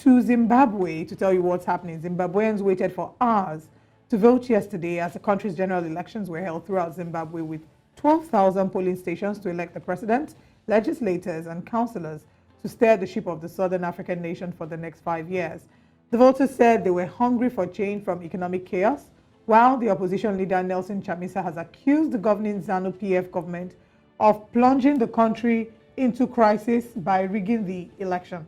to Zimbabwe to tell you what's happening. Zimbabweans waited for hours to vote yesterday as the country's general elections were held throughout Zimbabwe with 12,000 polling stations to elect the president, legislators, and councillors to steer the ship of the southern African nation for the next 5 years. The voters said they were hungry for change from economic chaos, while the opposition leader Nelson Chamisa has accused the governing Zanu-PF government of plunging the country into crisis by rigging the election.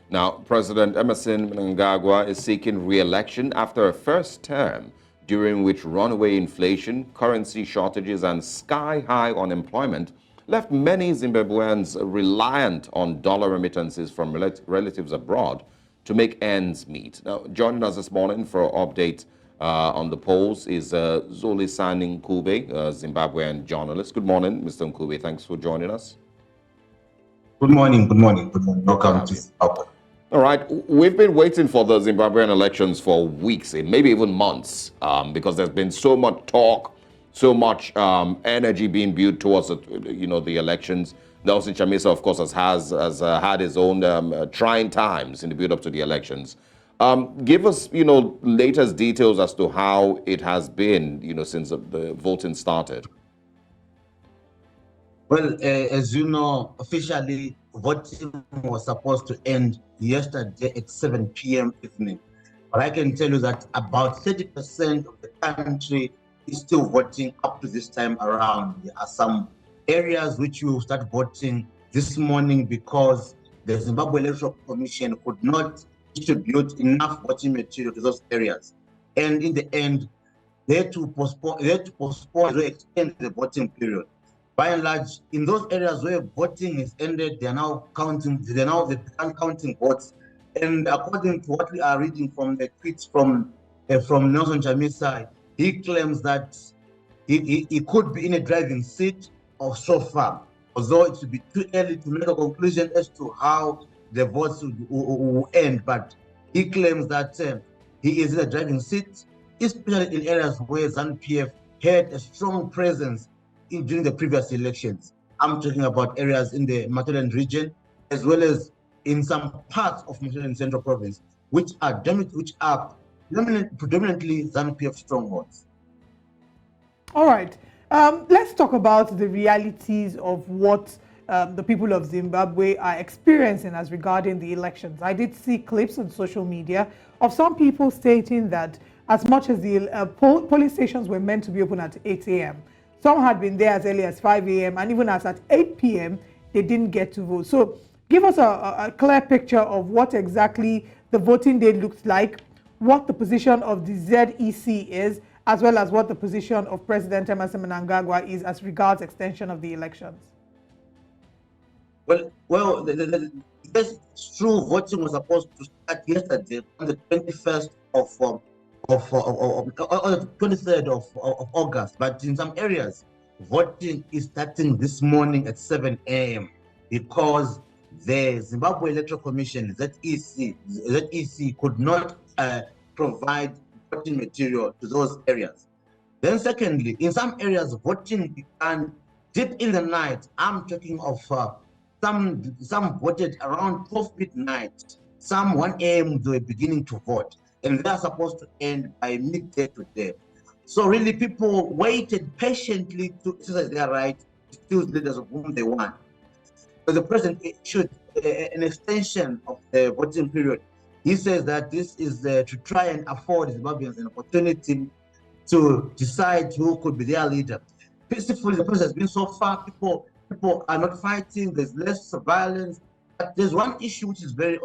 Now, President Emmerson Mnangagwa is seeking re-election after a first term during which runaway inflation, currency shortages, and sky-high unemployment left many Zimbabweans reliant on dollar remittances from relatives abroad to make ends meet. Now, joining us this morning for an update on the polls is Zolisani Nkube, a Zimbabwean journalist. Good morning, Mr. Nkube. Thanks for joining us. Good morning, good morning, good morning. Welcome to Zimbabwe. All right, we've been waiting for the Zimbabwean elections for weeks, maybe even months, because there's been so much talk, so much energy being built towards the elections. Nelson Chamisa, of course, has had his own trying times in the build-up to the elections. Give us, latest details as to how it has been, since the voting started. Well, as you know, officially, voting was supposed to end yesterday at 7 p.m. evening. But I can tell you that about 30% of the country is still voting up to this time around. There are some areas which will start voting this morning because the Zimbabwe Electoral Commission could not distribute enough voting material to those areas. And in the end, they had to postpone, or extend the voting period. By and large, in those areas where voting is ended, they are now counting. They began counting votes, and according to what we are reading from the tweets from Nelson Chamisa, he claims that he could be in a driving seat or so far, although it would be too early to make a conclusion as to how the votes will end. But he claims that he is in a driving seat, especially in areas where Zanu-PF had a strong presence during the previous elections. I'm talking about areas in the Matalan region, as well as in some parts of Matalan Central Province, which are predominantly Zanu-PF strongholds. All right. Let's talk about the realities of what the people of Zimbabwe are experiencing as regarding the elections. I did see clips on social media of some people stating that as much as the polling stations were meant to be open at 8 a.m., some had been there as early as 5 a.m. and even as at 8 p.m., they didn't get to vote. So give us a clear picture of what exactly the voting day looks like, what the position of the ZEC is, as well as what the position of President Emmerson Mnangagwa is as regards extension of the elections. Well, it's true. Voting was supposed to start yesterday on the 21st of 23rd of August, but in some areas, voting is starting this morning at 7 a.m. because the Zimbabwe Electoral Commission, ZEC could not provide voting material to those areas. Then secondly, in some areas, voting began deep in the night. I'm talking of some voted around 12 midnight, some 1 a.m. they were beginning to vote, and they're supposed to end by midday today. So really, people waited patiently to exercise their right to choose leaders of whom they want. So the president issued an extension of the voting period. He says that this is to try and afford Zimbabweans an opportunity to decide who could be their leader. Peacefully, the process has been so far. People are not fighting. There's less violence. But there's one issue which is very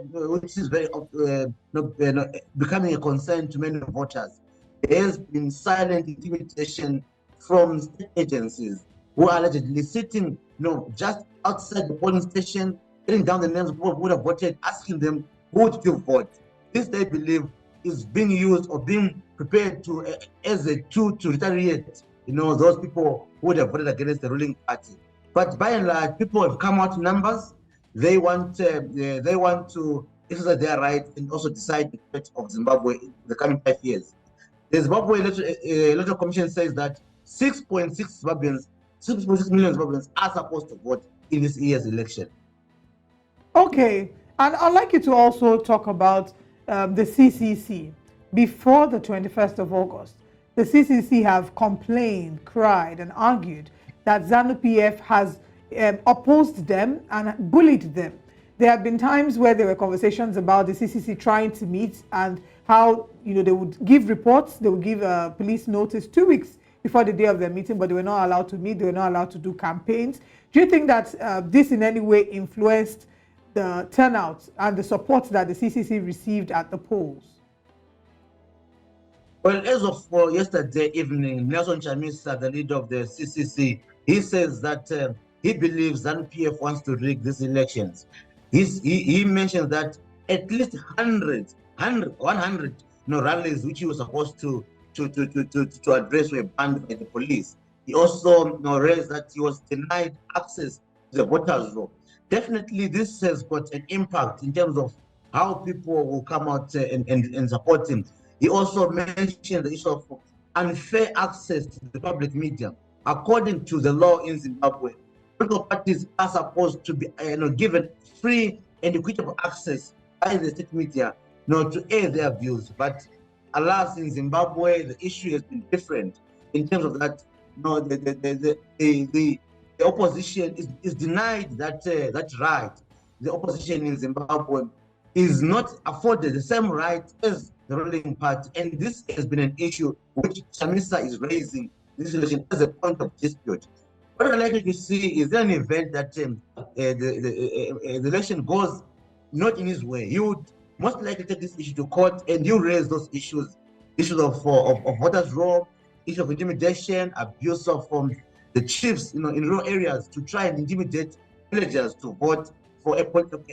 becoming a concern to many voters. There has been silent intimidation from state agencies who are allegedly sitting, just outside the polling station, getting down the names of people who would have voted, asking them who did you vote. This, they believe, is being used or being prepared to as a tool to retaliate. Those people who would have voted against the ruling party. But by and large, people have come out in numbers. They want to exercise their right and also decide the fate of Zimbabwe in the coming 5 years. The Zimbabwe Electoral Commission says that 6.6 million Zimbabweans are supposed to vote in this year's election. Okay. And I'd like you to also talk about the CCC. Before the 21st of August, the CCC have complained, cried, and argued that Zanu-PF has opposed them and bullied them. There have been times where there were conversations about the CCC trying to meet and how, you know, they would give reports, they would give a police notice 2 weeks before the day of their meeting, but they were not allowed to meet, they were not allowed to do campaigns. Do you think that this in any way influenced the turnout and the support that the CCC received at the polls? Well, as of yesterday evening, Nelson Chamisa, the leader of the CCC, he says that he believes Zanu-PF wants to rig these elections. He mentioned that at least 100 rallies which he was supposed to address were banned by the police. He also raised that he was denied access to the voters' roll. Definitely, this has got an impact in terms of how people will come out and support him. He also mentioned the issue of unfair access to the public media. According to the law in Zimbabwe, political parties are supposed to be given free and equitable access by the state media to air their views. But alas, in Zimbabwe, the issue has been different in terms of that. The opposition is denied that right. The opposition in Zimbabwe is not afforded the same right as the ruling party, and this has been an issue which Chamisa is raising this election as a point of dispute. What I'd like to see is an event that the election goes not in his way. He would most likely take this issue to court, and you raise those issues of voters' roll, issue of intimidation, abuse of the chiefs, in rural areas to try and intimidate villagers to vote for a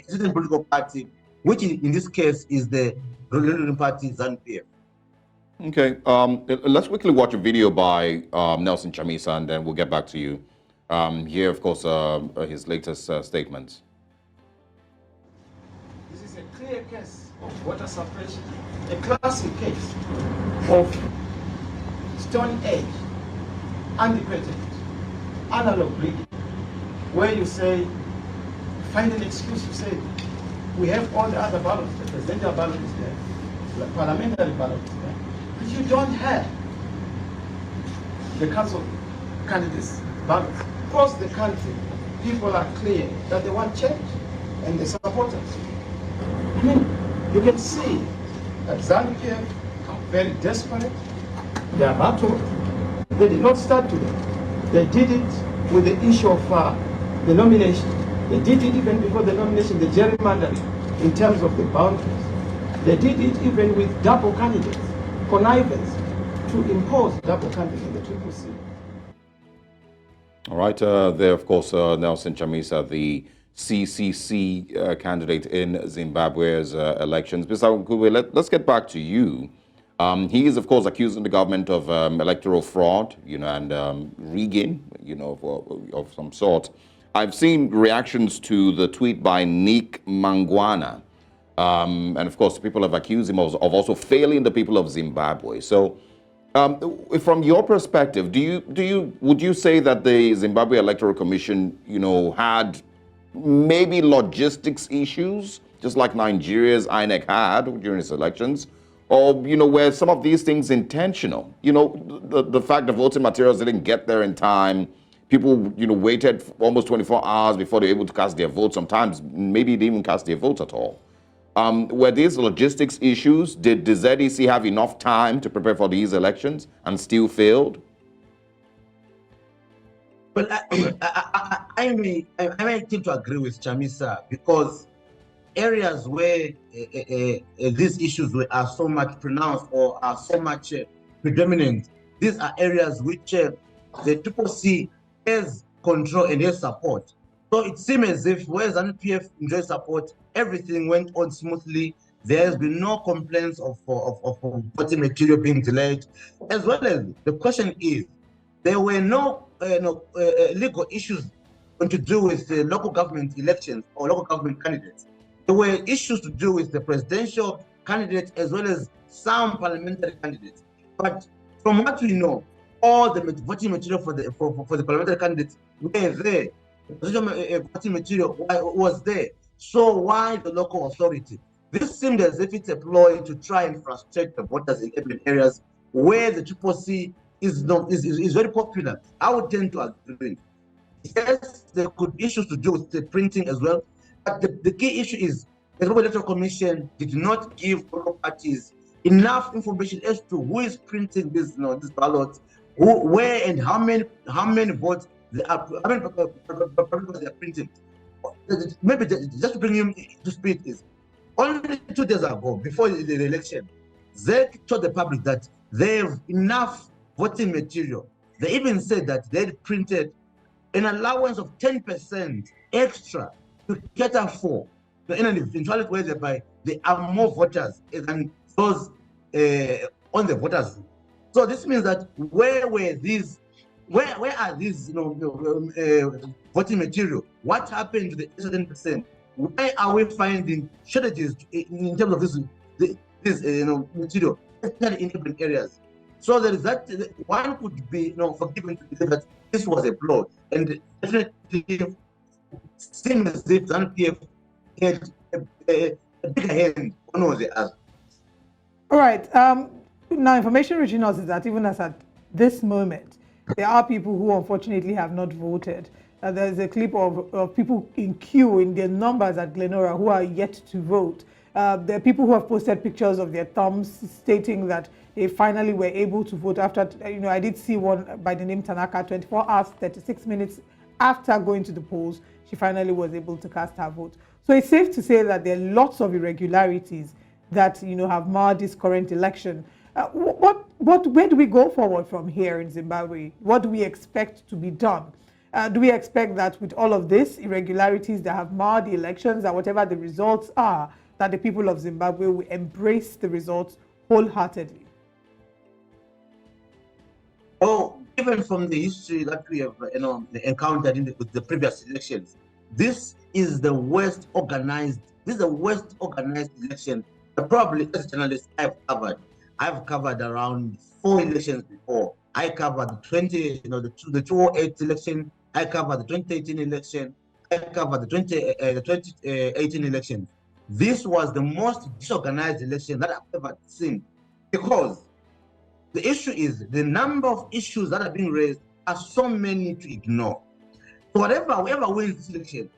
certain political party, which in this case is the ruling party Zanu-PF. Okay, let's quickly watch a video by Nelson Chamisa, and then we'll get back to you. Here, of course, his latest statements. This is a clear case of voter suppression, a classic case of Stone Age, antiquated, analog rigging, where you say, find an excuse to say, we have all the other ballots, the presidential ballot is there, the parliamentary ballot is there, but you don't have the council candidates ballots. Across the country, people are clear that they want change, and they support us. I mean, you can see that Zanu-PF are very desperate. They are battled. They did not start today. They did it with the issue of the nomination. They did it even before the nomination, the gerrymandering in terms of the boundaries. They did it even with double candidates, connivance to impose double candidates in the Triple C. All right, there, of course, Nelson Chamisa, the CCC candidate in Zimbabwe's elections. Mr. Mugabe, let's get back to you. He is, of course, accusing the government of electoral fraud, and rigging, of some sort. I've seen reactions to the tweet by Nick Mangwana. And of course, people have accused him of also failing the people of Zimbabwe. So from your perspective, would you say that the Zimbabwe Electoral Commission, had maybe logistics issues, just like Nigeria's INEC had during its elections? Or, were some of these things intentional? The fact that voting materials didn't get there in time, people, waited almost 24 hours before they were able to cast their vote. Sometimes maybe they didn't even cast their votes at all. Were these logistics issues? Did the ZEC have enough time to prepare for these elections and still failed? Well, I may tend to agree with Chamisa, because areas where these issues are so much pronounced or are so much predominant, these are areas which the Triple C has control and has support. So it seems as if where Zanu-PF enjoys support, everything went on smoothly. There has been no complaints of voting material being delayed. As well as the question is, there were no legal issues to do with the local government elections or local government candidates. There were issues to do with the presidential candidates as well as some parliamentary candidates. But from what we know, all the voting material for the parliamentary candidates were there. The presidential voting material was there. So why the local authority? This seemed as if it's a ploy to try and frustrate the voters in urban areas where the Triple C is very popular. I would tend to agree. Yes, there could be issues to do with the printing as well, but the key issue is the Zimbabwe Electoral Commission did not give political parties enough information as to who is printing these ballots, who, where, and how many votes they are, how many papers they are printing. Maybe just to bring you to speed is only 2 days ago, before the election, ZEC told the public that they have enough voting material. They even said that they had printed an allowance of 10% extra to cater for in an eventuality whereby there are more voters than those on the voters. So this means that where are these voting material? What happened to the 7%? Why are we finding shortages in terms of this material, especially in urban areas? So there is that one could be forgiven to believe that this was a ploy, and definitely seems as if Zanu-PF had a bigger hand on all the others. All right. Now, information reaching us is that even as at this moment, there are people who unfortunately have not voted. There's a clip of people in queue in their numbers at Glenora who are yet to vote. There are people who have posted pictures of their thumbs stating that they finally were able to vote after, I did see one by the name Tanaka, 24 hours, 36 minutes after going to the polls, she finally was able to cast her vote. So it's safe to say that there are lots of irregularities that have marred this current election. Where do we go forward from here in Zimbabwe? What do we expect to be done? Do we expect that with all of this irregularities that have marred the elections, that whatever the results are, that the people of Zimbabwe will embrace the results wholeheartedly? Oh, even from the history that we have encountered with the previous elections, this is the worst organized. This is the worst organized election. Probably as a journalist I've covered around 4 elections before. I covered the 2008 election. I covered the 2018 election. I covered the 2018 election. This was the most disorganized election that I've ever seen, because the issue is the number of issues that are being raised are so many to ignore. So whoever wins this election,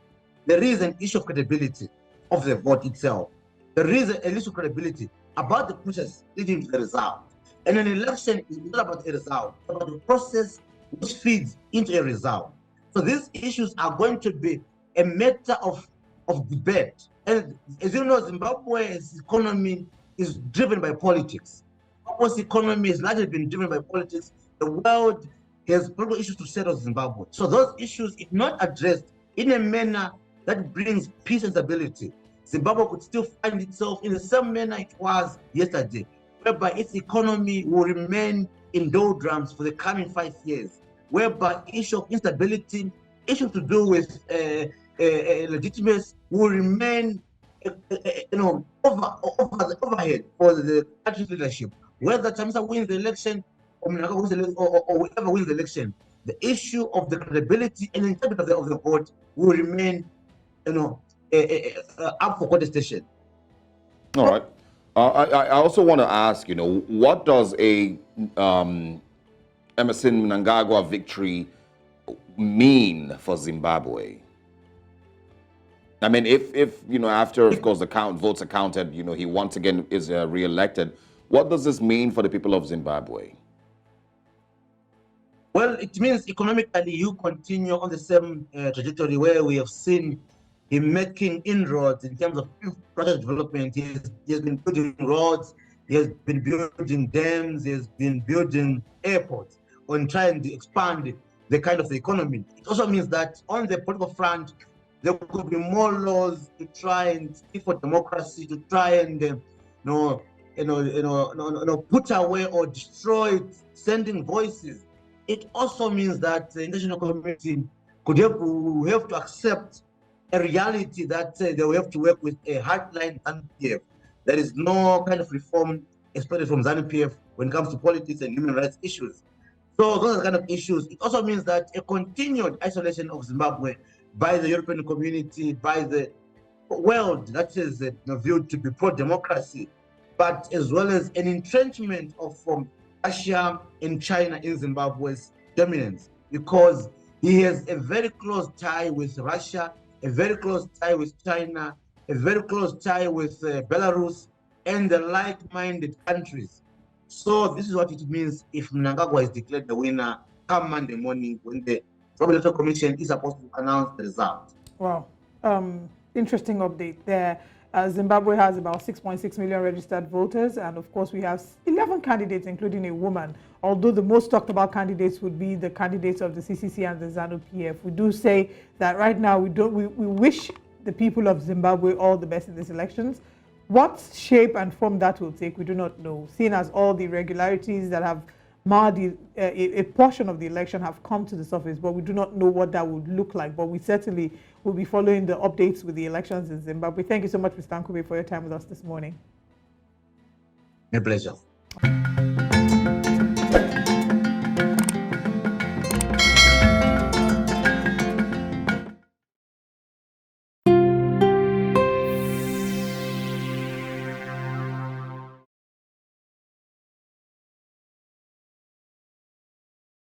there is an issue of credibility of the vote itself. There is an issue of credibility about the process leading to the result. And an election is not about a result, it's about the process which feeds into a result. So these issues are going to be a matter of debate. And as you know, Zimbabwe's economy is driven by politics. Zimbabwe's economy has largely been driven by politics. The world has political issues to settle Zimbabwe. So those issues, if not addressed in a manner that brings peace and stability, Zimbabwe could still find itself in the same manner it was yesterday, whereby its economy will remain in doldrums for the coming 5 years, whereby issue of instability, issue to do with legitimacy will remain overhead for the country's leadership. Whether Chamisa wins the election or whoever wins the election, the issue of the credibility and integrity of the vote will remain up for contestation. All right. I also want to ask, what does a Emmerson Mnangagwa victory mean for Zimbabwe? I mean, if after, of course, the votes are counted, he once again is re-elected, what does this mean for the people of Zimbabwe? Well, it means economically you continue on the same trajectory where we have seen him making inroads in terms of project development. He has been building roads, he has been building dams, he has been building airports on trying to expand the kind of the economy. It also means that on the political front, there could be more laws to try and speak for democracy, to try and put away or destroy sending voices. It also means that the international community could have to accept a reality that they will have to work with a hardline Zanu-PF. There is no kind of reform expected from Zanu-PF when it comes to politics and human rights issues. So those are the kind of issues. It also means that a continued isolation of Zimbabwe by the European community, by the world that is viewed to be pro-democracy, but as well as an entrenchment of Russia and China in Zimbabwe's dominance, because he has a very close tie with Russia, a very close tie with China, a very close tie with Belarus and the like-minded countries. So this is what it means if Mnangagwa is declared the winner come Monday morning when the Electoral Commission is supposed to announce the result. Wow. Interesting update there. Zimbabwe has about 6.6 million registered voters, and of course we have 11 candidates, including a woman. Although the most talked about candidates would be the candidates of the CCC and the Zanu-PF. We do say that right now we wish the people of Zimbabwe all the best in these elections. What shape and form that will take, we do not know, seeing as all the irregularities that have marred a portion of the election have come to the surface, but we do not know what that would look like. But we certainly will be following the updates with the elections in Zimbabwe. Thank you so much, Mr. Nkube, for your time with us this morning. My pleasure.